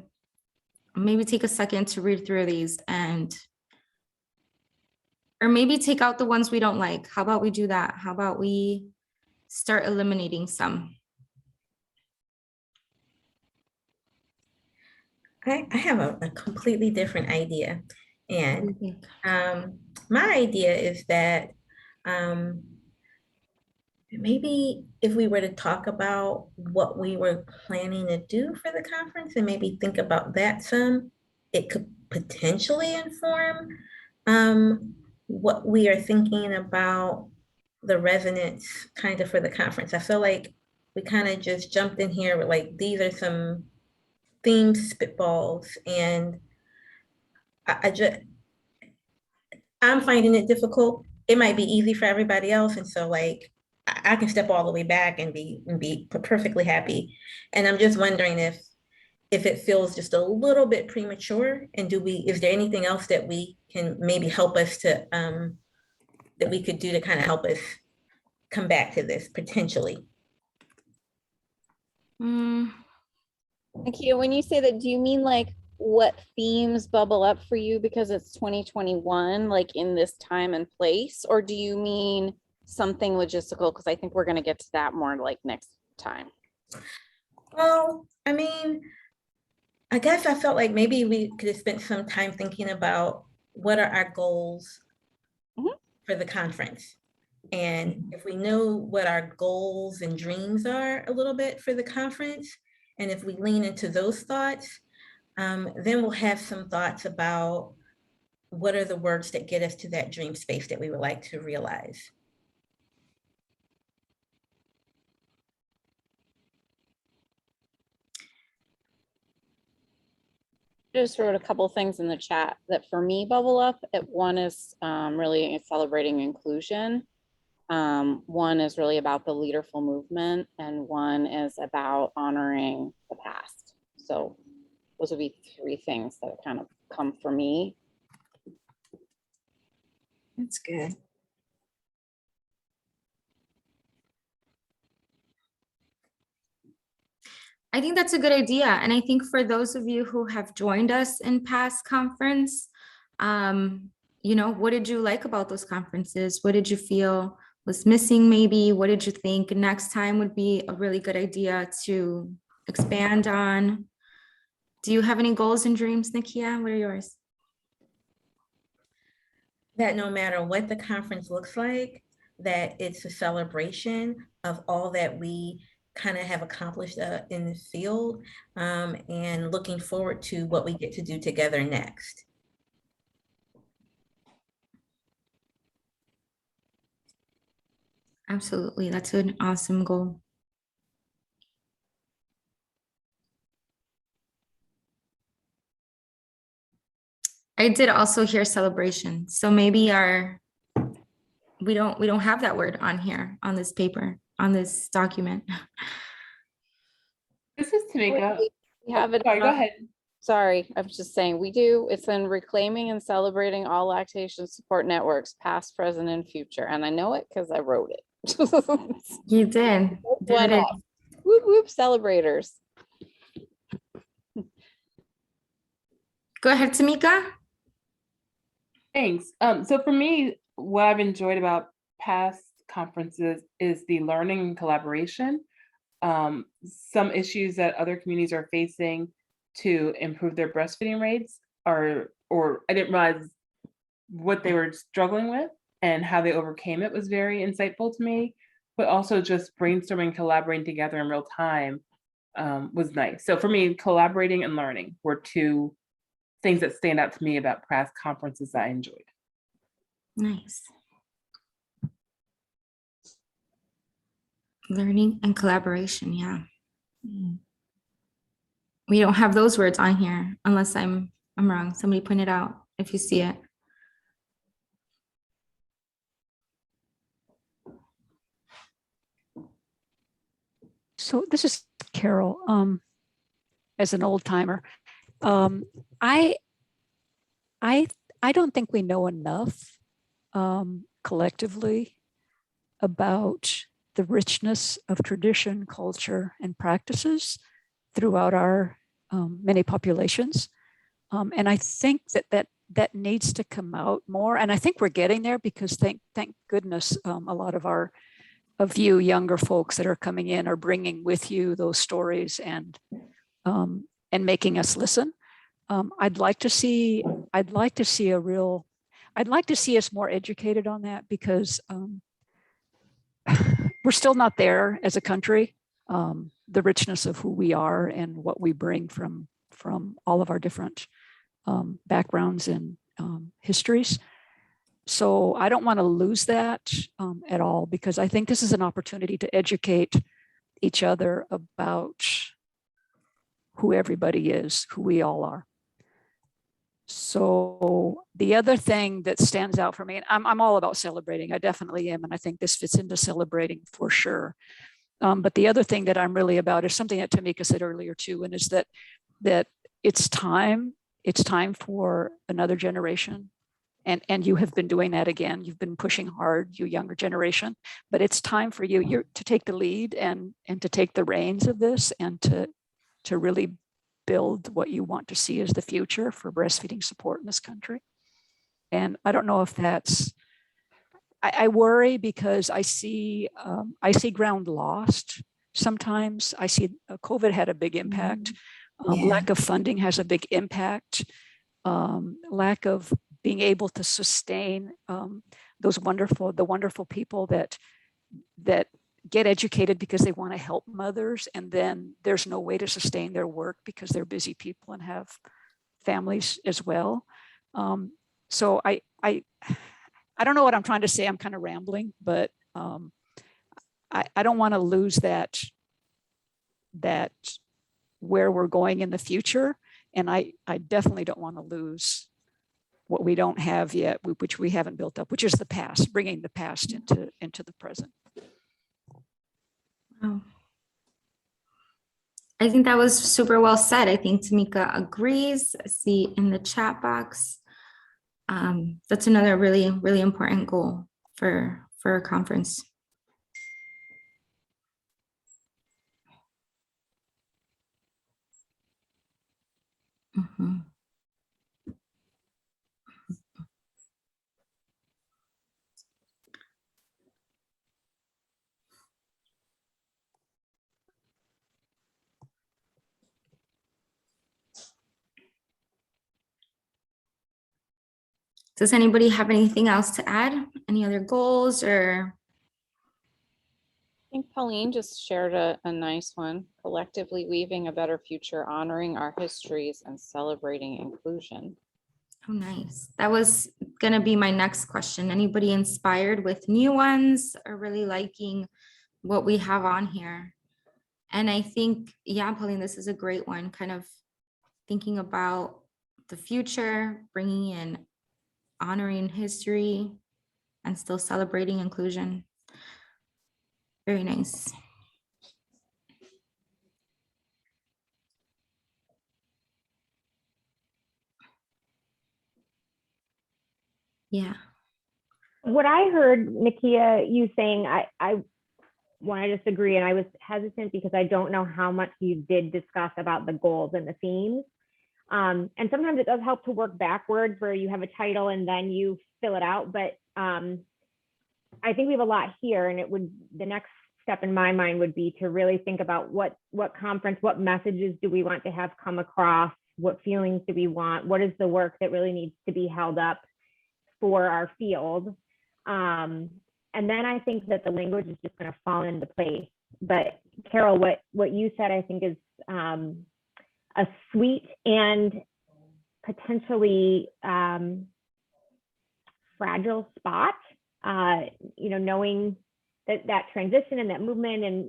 maybe take a second to read through these or maybe take out the ones we don't like. How about we do that? How about we start eliminating some? I have a completely different idea. And my idea is that maybe if we were to talk about what we were planning to do for the conference and maybe think about that some, it could potentially inform what we are thinking about the resonance kind of for the conference. I feel like we kind of just jumped in here with like, these are some theme spitballs, and I'm finding it difficult. It might be easy for everybody else, and so like I can step all the way back and be perfectly happy. And I'm just wondering if it feels just a little bit premature, and is there anything else that we can maybe help us to that we could do to kind of help us come back to this potentially? Nakia, when you say that, do you mean like what themes bubble up for you because it's 2021, like in this time and place? Or do you mean something logistical? Because I think we're going to get to that more like next time. Well, I mean, I guess I felt like maybe we could have spent some time thinking about what are our goals for the conference. And if we know what our goals and dreams are a little bit for the conference, and if we lean into those thoughts, then we'll have some thoughts about what are the words that get us to that dream space that we would like to realize. Just wrote a couple things in the chat that for me bubble up. One is really celebrating inclusion. One is really about the leaderful movement, and one is about honoring the past. So those would be three things that kind of come for me. That's good. I think that's a good idea. And I think for those of you who have joined us in past conference, you know, what did you like about those conferences? What did you feel was missing maybe? What did you think next time would be a really good idea to expand on? Do you have any goals and dreams, Nakia? What are yours? That no matter what the conference looks like, that it's a celebration of all that we kind of have accomplished in the field, and looking forward to what we get to do together next. Absolutely, that's an awesome goal. I did also hear celebration. So maybe we don't have that word on here, on this paper, on this document. This is Tamika. We have it. Sorry, go ahead. Sorry, I was just saying we do. It's in reclaiming and celebrating all lactation support networks, past, present, and future. And I know it because I wrote it. You did. Whoop, whoop, celebrators. Go ahead, Tamika. Thanks. So for me, what I've enjoyed about past conferences is the learning and collaboration. Some issues that other communities are facing to improve their breastfeeding rates or I didn't realize what they were struggling with and how they overcame it was very insightful to me, but also just brainstorming, collaborating together in real time was nice. So for me, collaborating and learning were two things that stand out to me about past conferences that I enjoyed. Nice. Learning and collaboration, yeah. We don't have those words on here unless I'm wrong. Somebody point it out if you see it. So this is Carol. As an old timer, I don't think we know enough collectively about the richness of tradition, culture, and practices throughout our many populations. And I think that needs to come out more. And I think we're getting there because thank goodness a lot of you younger folks that are coming in are bringing with you those stories and making us listen. I'd like to see us more educated on that because we're still not there as a country. The richness of who we are and what we bring from all of our different backgrounds and histories. So I don't want to lose that at all because I think this is an opportunity to educate each other about who everybody is, who we all are. So the other thing that stands out for me, and I'm all about celebrating, I definitely am, and I think this fits into celebrating for sure. But the other thing that I'm really about is something that Tamika said earlier too, and is that it's time for another generation. And you have been doing that again. You've been pushing hard, you younger generation, but it's time for you to take the lead and to take the reins of this and to really build what you want to see as the future for breastfeeding support in this country. And I don't know if that's, I worry because I see ground lost. Sometimes I see COVID had a big impact. Lack of funding has a big impact. Lack of being able to sustain the wonderful people that get educated because they want to help mothers, and then there's no way to sustain their work because they're busy people and have families as well. So I don't know what I'm trying to say. I'm kind of rambling, but I don't want to lose that where we're going in the future, and I definitely don't want to lose what we don't have yet, which we haven't built up, which is the past, bringing the past into the present. Wow. I think that was super well said. I think Tamika agrees. I see in the chat box. That's another really, really important goal for a conference. Does anybody have anything else to add? Any other goals or? I think Pauline just shared a nice one, collectively weaving a better future, honoring our histories and celebrating inclusion. Oh, nice. That was going to be my next question. Anybody inspired with new ones or really liking what we have on here? And I think, yeah, Pauline, this is a great one, kind of thinking about the future, bringing in honoring history and still celebrating inclusion. Very nice. Yeah. What I heard, Nakia, you saying, I want to disagree, and I was hesitant because I don't know how much you did discuss about the goals and the themes. And sometimes it does help to work backwards where you have a title and then you fill it out. But I think we have a lot here, and the next step in my mind would be to really think about what conference, what messages do we want to have come across, what feelings do we want, what is the work that really needs to be held up for our field. And then I think that the language is just going to fall into place. But Carol, what you said, I think is a sweet and potentially fragile spot, knowing that transition and that movement and,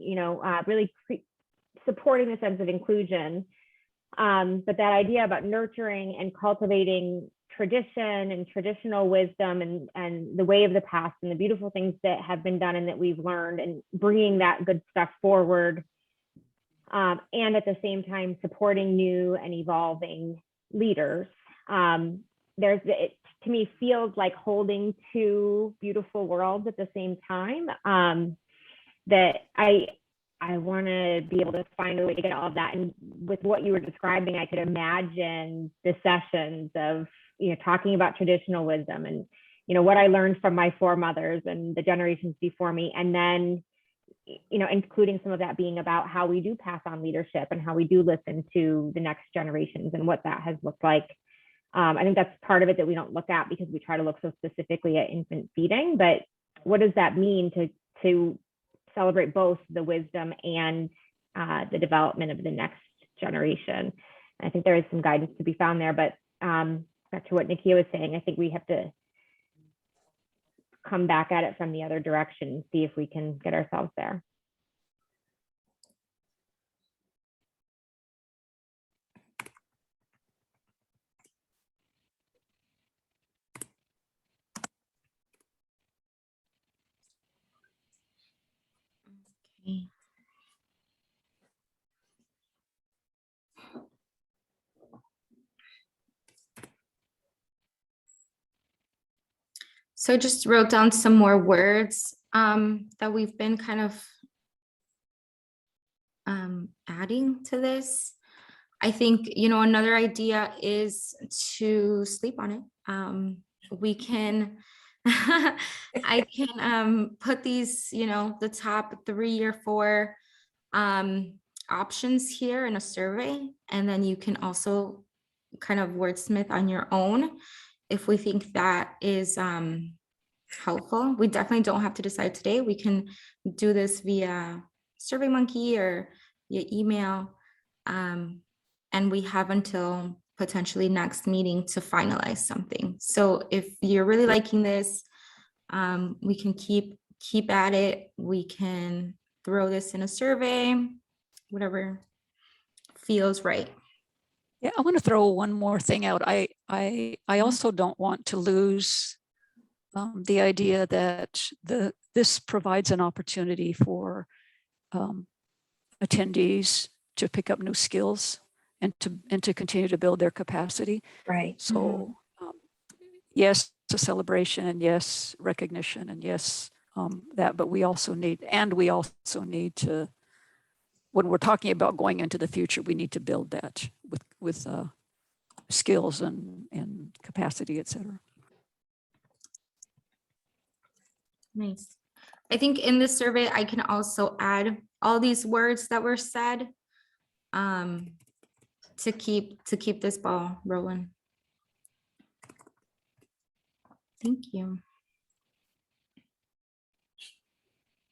really supporting the sense of inclusion. But that idea about nurturing and cultivating tradition and traditional wisdom and the way of the past and the beautiful things that have been done and that we've learned, and bringing that good stuff forward. And at the same time, supporting new and evolving leaders. It to me feels like holding two beautiful worlds at the same time, that I want to be able to find a way to get all of that. And with what you were describing, I could imagine the sessions of, talking about traditional wisdom and, what I learned from my foremothers and the generations before me. And then, including some of that being about how we do pass on leadership and how we do listen to the next generations and what that has looked like. I think that's part of it that we don't look at because we try to look so specifically at infant feeding, but what does that mean to celebrate both the wisdom and the development of the next generation? And I think there is some guidance to be found there, but back to what Nikia was saying, I think we have to come back at it from the other direction and see if we can get ourselves there. Okay. So I just wrote down some more words that we've been kind of adding to this. I think, another idea is to sleep on it. We can, I can put these, the top 3 or 4 options here in a survey, and then you can also kind of wordsmith on your own if we think that is helpful. We definitely don't have to decide today. We can do this via SurveyMonkey or via email. And we have until potentially next meeting to finalize something. So if you're really liking this, we can keep at it. We can throw this in a survey, whatever feels right. Yeah, I want to throw one more thing out. I also don't want to lose the idea that this provides an opportunity for attendees to pick up new skills and to continue to build their capacity. Right. So yes, it's a celebration, and yes, recognition, and yes, that, but we also need to, when we're talking about going into the future, we need to build that with skills and capacity, et cetera. Nice. I think in this survey, I can also add all these words that were said to keep this ball rolling. Thank you.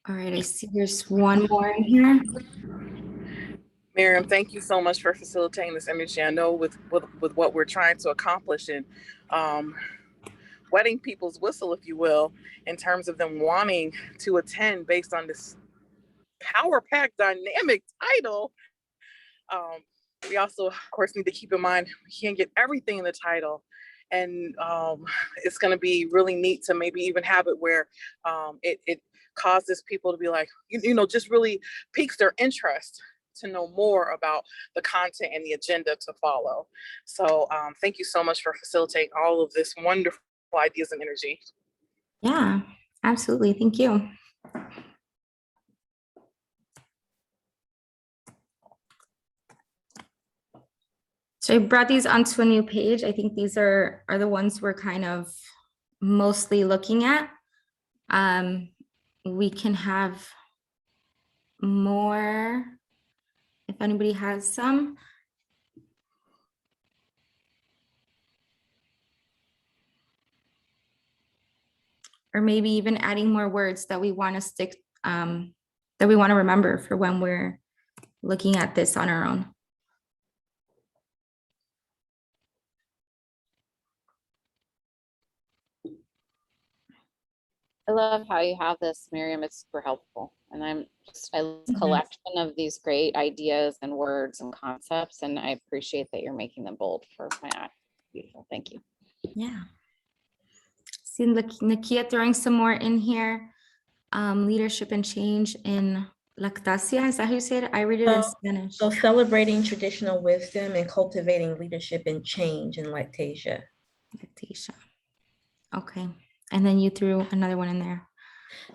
All right, I see there's one more in here. Miriam, thank you so much for facilitating this energy. I know with what we're trying to accomplish and wetting people's whistle, if you will, in terms of them wanting to attend based on this power-packed dynamic title. We also, of course, need to keep in mind we can't get everything in the title. And it's going to be really neat to maybe even have it where it causes people to be like, just really piques their interest to know more about the content and the agenda to follow. So thank you so much for facilitating all of this wonderful ideas and energy. Yeah, absolutely. Thank you. So I brought these onto a new page. I think these are the ones we're kind of mostly looking at. We can have more if anybody has some. Or maybe even adding more words that we want to stick, that we want to remember for when we're looking at this on our own. I love how you have this, Miriam. It's super helpful. And I love this collection of these great ideas and words and concepts. And I appreciate that you're making them bold for my eye. Beautiful. Thank you. Yeah. See Nakia throwing some more in here. Leadership and change in lactasia. Is that how you say it? I read it in Spanish. So celebrating traditional wisdom and cultivating leadership and change in lactasia. Lactasia. Okay. And then you threw another one in there.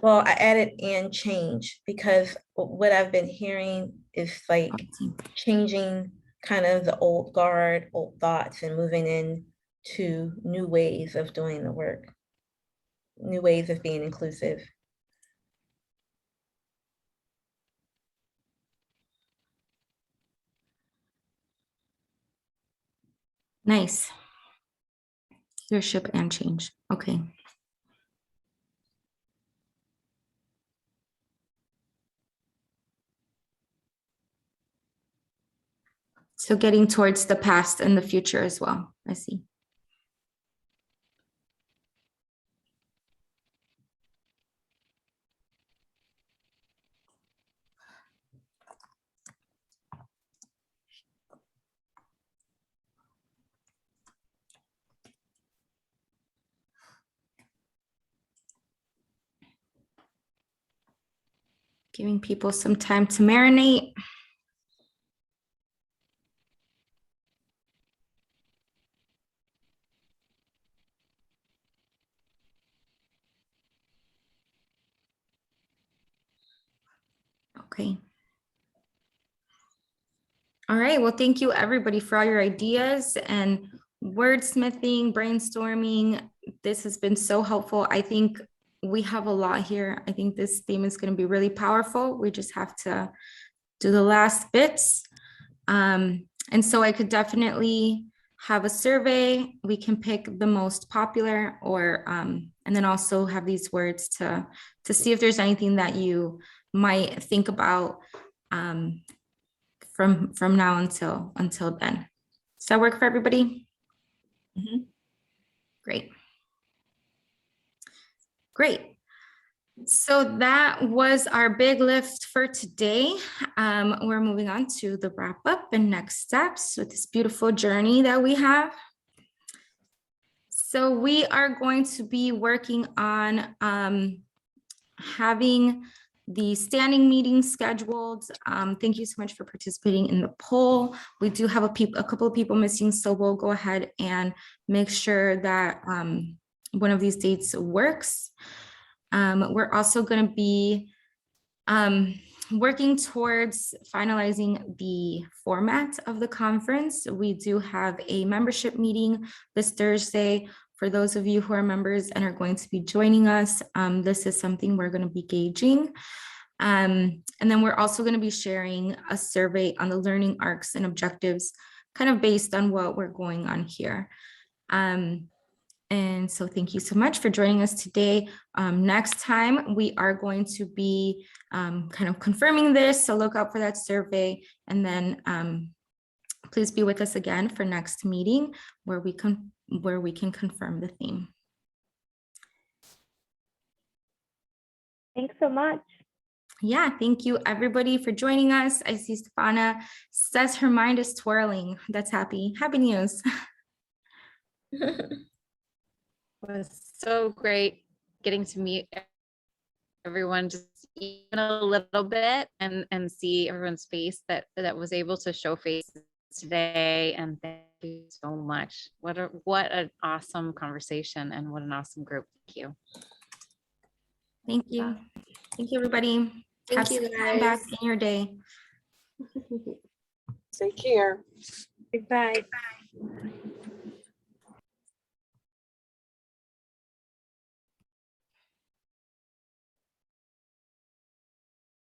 Well, I added and change because what I've been hearing is like changing kind of the old guard, old thoughts, and moving into new ways of doing the work, new ways of being inclusive. Nice. Leadership and change. Okay. So getting towards the past and the future as well. I see. Giving people some time to marinate. Okay. All right. Well, thank you everybody for all your ideas and wordsmithing, brainstorming. This has been so helpful. I think we have a lot here. I think this theme is going to be really powerful. We just have to do the last bits. And so I could definitely have a survey. We can pick the most popular or, and then also have these words to see if there's anything that you might think about from now until then. Does that work for everybody? Mm-hmm. Great. Great. So that was our big lift for today. We're moving on to the wrap up and next steps with this beautiful journey that we have. So we are going to be working on having the standing meeting scheduled. Thank you so much for participating in the poll. We do have a couple of people missing, so we'll go ahead and make sure that one of these dates works. We're also going to be working towards finalizing the format of the conference. We do have a membership meeting this Thursday. For those of you who are members and are going to be joining us, this is something we're going to be gauging. And then we're also going to be sharing a survey on the learning arcs and objectives, kind of based on what we're going on here. And so thank you so much for joining us today. Next time, we are going to be kind of confirming this, so look out for that survey. And then please be with us again for next meeting where we can confirm the theme. Thanks so much. Yeah, thank you everybody for joining us. I see Stefana says her mind is twirling. That's happy news. Was so great getting to meet everyone just even a little bit and see everyone's face that was able to show faces today. And thank you so much. What an awesome conversation and what an awesome group. Thank you. Thank you. Thank you, everybody. Thank Have you, some time back guys. in your day. Take care. Goodbye.